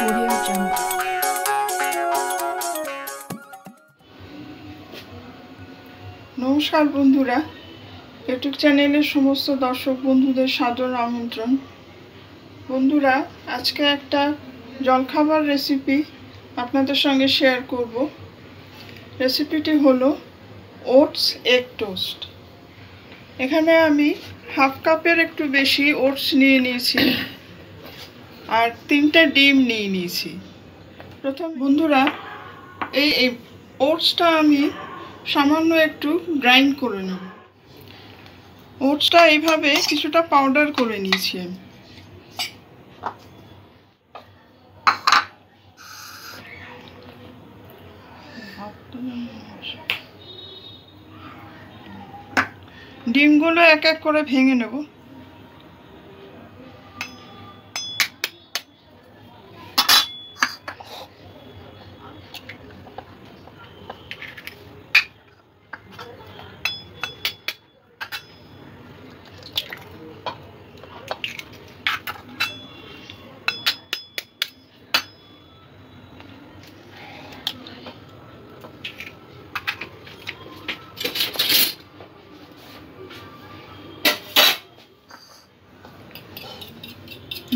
Audio Jungle. নমস্কার বন্ধুরা, YouTube চ্যানেলের সমস্ত দর্শক বন্ধুদের সাদর আমন্ত্রণ। বন্ধুরা, আজকে একটা জলখাবার রেসিপি আপনাদের সঙ্গে শেয়ার করব। রেসিপিটি হলো ওটস এগ টোস্ট। এখানে আমি হাফ কাপের একটু বেশি ওটস নিয়ে নিয়েছি আর 3টে ডিম নিয়ে নিয়েছি। প্রথম বন্ধুরা, এই ওটসটা আমি সামান্য একটু গ্রাইন্ড করে নেব। ওটসটা এইভাবে কিছুটা পাউডার করে নিয়েছি আমি। ডিমগুলো এক এক করে ভেঙে নেব।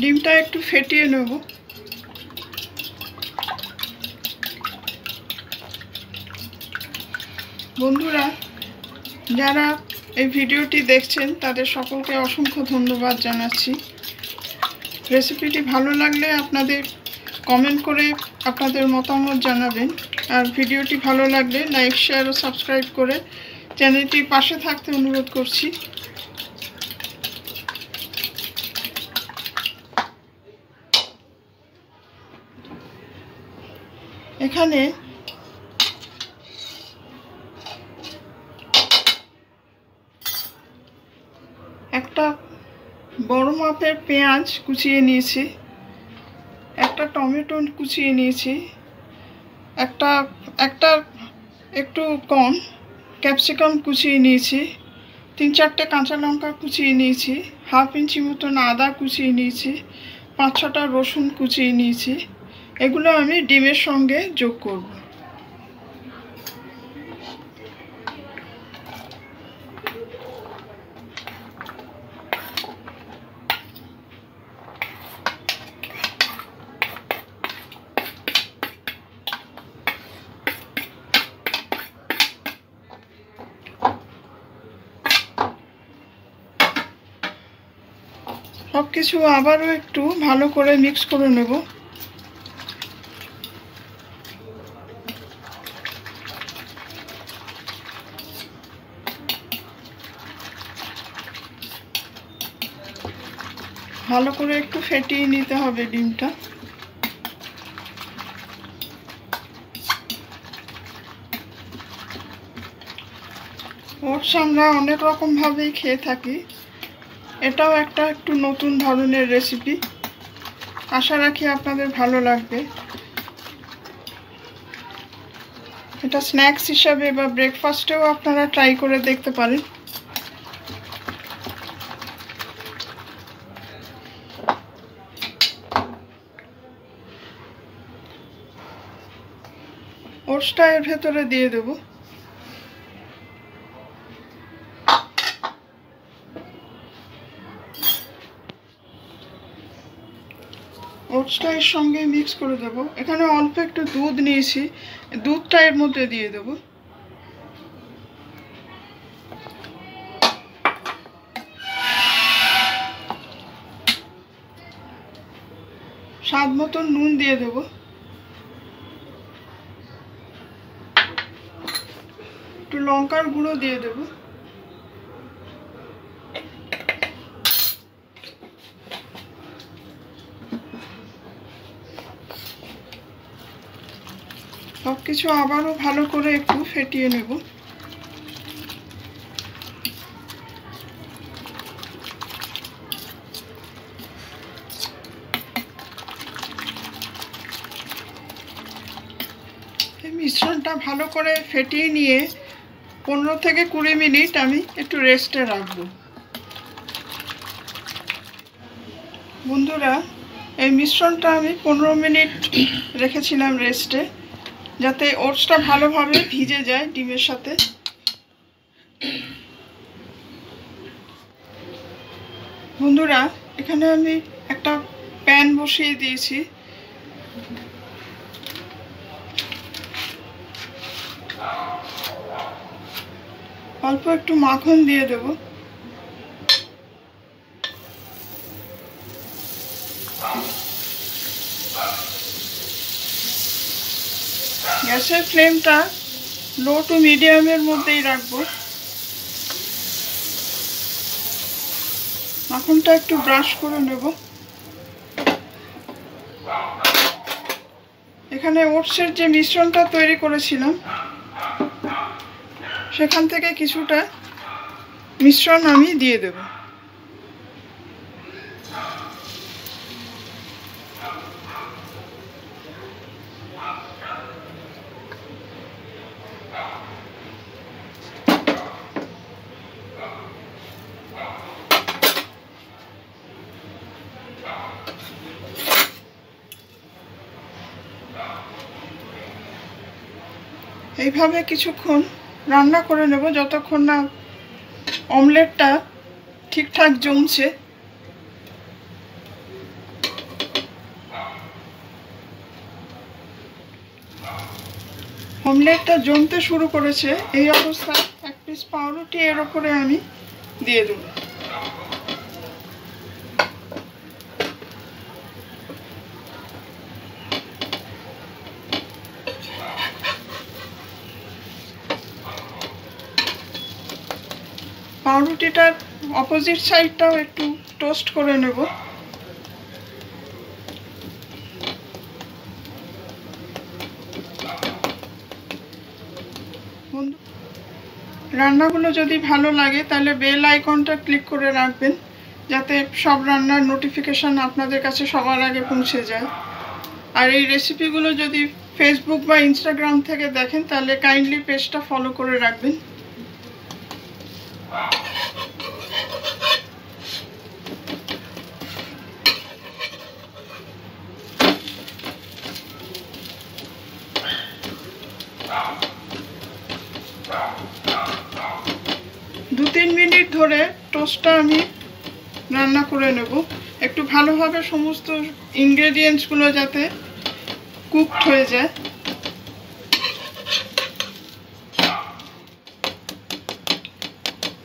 ডিমটা একটু ফেটিয়ে নেব। বন্ধুরা, যারা এই ভিডিওটি দেখছেন তাদের সকলকে অসংখ্য ধন্যবাদ জানাচ্ছি। রেসিপিটি ভালো লাগলে আপনাদের কমেন্ট করে আপনাদের মতামত জানাবেন, আর ভিডিওটি ভালো লাগলে লাইক, শেয়ার ও সাবস্ক্রাইব করে চ্যানেলটির পাশে থাকতে অনুরোধ করছি। এখানে একটা বড় মাপের পেঁয়াজ কুচিয়ে নিয়েছি, একটা টমেটো কুচিয়ে নিয়েছি, একটা একটু কম ক্যাপসিকাম কুচিয়ে নিয়েছি, 3-4টে কাঁচা লঙ্কা কুচিয়ে নিয়েছি, হাফ ইঞ্চি মতন আদা কুচিয়ে নিয়েছি, 5-6টা রসুন কুচিয়ে নিয়েছি। এগুলো আমি ডিমের সঙ্গে যোগ করব। সব কিছু আবারও একটু ভালো করে মিক্স করে নেব। ভালো করে একটু ফেটিয়ে নিতে হবে ডিমটা। ওটস আমরা অনেক রকম ভাবেই খেয়ে থাকি, এটাও একটু নতুন ধরনের রেসিপি। আশা রাখি আপনাদের ভালো লাগবে। এটা স্ন্যাক্স হিসাবে বা ব্রেকফাস্টেও আপনারা ট্রাই করে দেখতে পারেন। ওটসটা এর ভেতরে দিয়ে দেব। ওটসটা এর সঙ্গে মিক্স করে দেব। এখানে অল্প একটু দুধ নিয়েছি, দুধটা এর মধ্যে দিয়ে দেব। স্বাদ মতন নুন দিয়ে দেব। একটু লঙ্কার গুঁড়ো দিয়ে দেব। সবকিছু আবারও ভালো করে একটু ফেটিয়ে নেব। এই মিশ্রণটা ভালো করে ফেটিয়ে নিয়ে 15 থেকে 20 মিনিট আমি একটু রেস্টে রাখবো। বন্ধুরা, এই মিশ্রণটা আমি 15 মিনিট রেখেছিলাম রেস্টে, যাতে ওটসটা ভালোভাবে ভিজে যায় ডিমের সাথে। বন্ধুরা, এখানে আমি একটা প্যান বসিয়ে দিয়েছি। অল্প একটু মাখন দিয়ে দেব। গ্যাসের ফ্লেমটা লো টু মিডিয়ামের মধ্যেই রাখবো। মাখনটা একটু ব্রাশ করে নেব। এখানে ওটসের যে মিশ্রণটা তৈরি করেছিলাম সেখান থেকে কিছুটা মিশ্রণ আমি দিয়ে দেব। এইভাবে কিছুক্ষণ রান্না করে নেব, যতক্ষণ না অমলেটটা ঠিকঠাক জমছে। অমলেটটা জমতে শুরু করেছে, এই অবস্থায় এক পিস পাউরুটি এর উপরে আমি দিয়ে দেব। পাউরুটিটার অপোজিট সাইডটাও একটু টোস্ট করে নেব। রান্নাগুলো যদি ভালো লাগে তাহলে বেল আইকনটা ক্লিক করে রাখবেন, যাতে সব রান্নার নোটিফিকেশান আপনাদের কাছে সবার আগে পৌঁছে যায়। আর এই রেসিপিগুলো যদি ফেসবুক বা ইনস্টাগ্রাম থেকে দেখেন তাহলে কাইন্ডলি পেজটা ফলো করে রাখবেন। দু 3 মিনিট ধরে টোস্টটা আমি রান্না করে নেব, একটু ভালোভাবে সমস্ত ইনগ্রেডিয়েন্টসগুলো যাতে কুকড হয়ে যায়।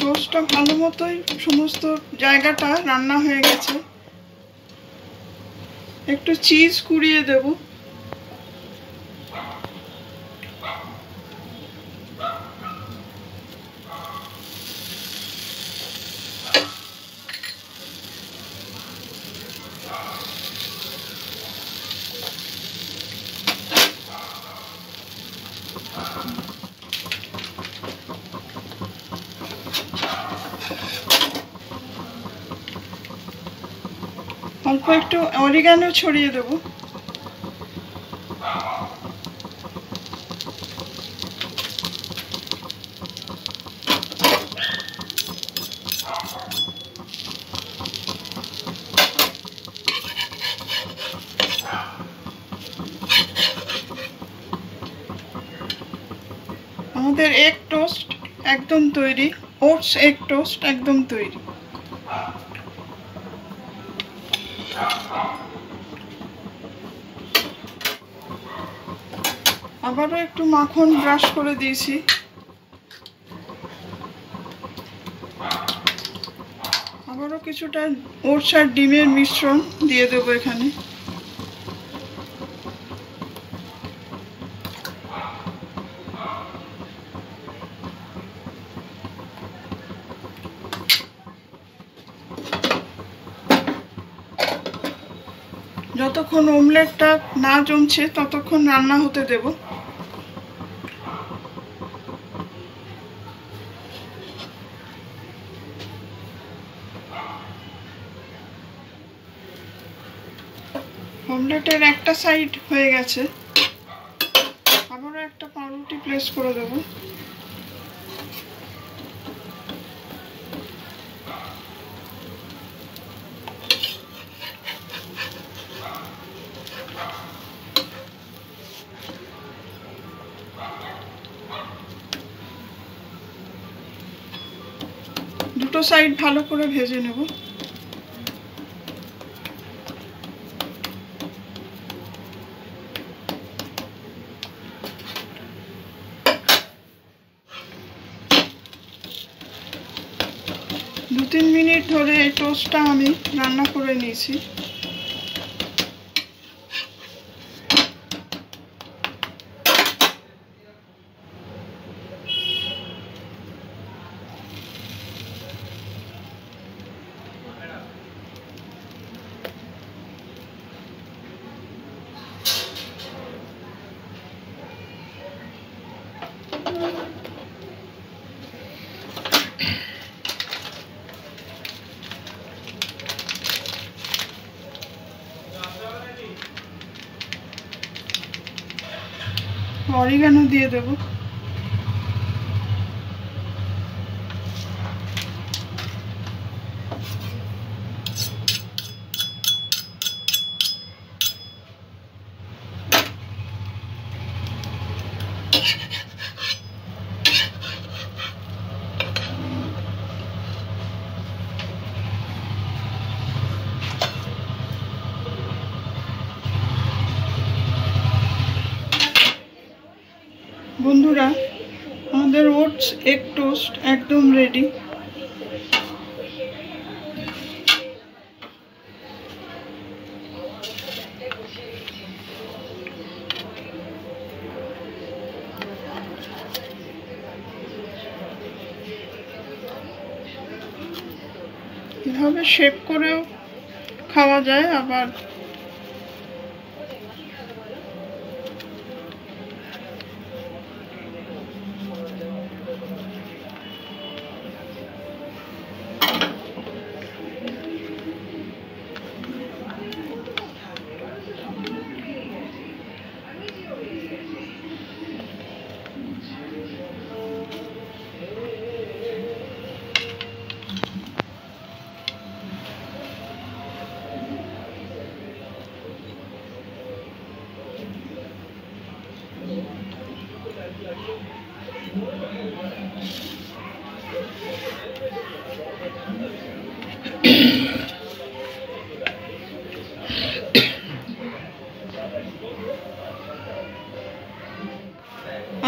টোস্টটা ভালো মতোই সমস্ত জায়গাটা রান্না হয়ে গেছে। একটু চিজ কুড়িয়ে দেব। অল্প একটু অরিগানো ছড়িয়ে দেব। আমাদের এগ টোস্ট একদম তৈরি, ওটস এগ টোস্ট একদম তৈরি। আবারও একটু মাখন ব্রাশ করে দিয়েছি। আবারও কিছুটা ওটস আর ডিমের মিশ্রণ দিয়ে দেবো এখানে। যতক্ষণ অমলেটটা না জমছে ততক্ষণ রান্না হতে দেব। অমলেটের একটা সাইড হয়ে গেছে, আবারও একটা পাউরুটি প্লেস করে দেব। দুটো সাইড ভালো করে ভেজে নেব। দু 3 মিনিট ধরে এই টোস্টটা আমি রান্না করে নিয়েছি। অরিগানো দিয়ে দেব। বন্ধুরা, আমাদের ওটস এগ টোস্ট একদম রেডি। এভাবে শেপ করেও খাওয়া যায়, আবার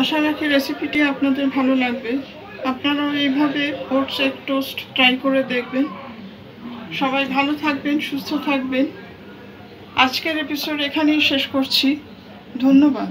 আশা রাখি রেসিপিটি আপনাদের ভালো লাগবে। আপনারাও এইভাবে ওটস এগ টোস্ট ট্রাই করে দেখবেন। সবাই ভালো থাকবেন, সুস্থ থাকবেন। আজকের এপিসোড এখানেই শেষ করছি। ধন্যবাদ।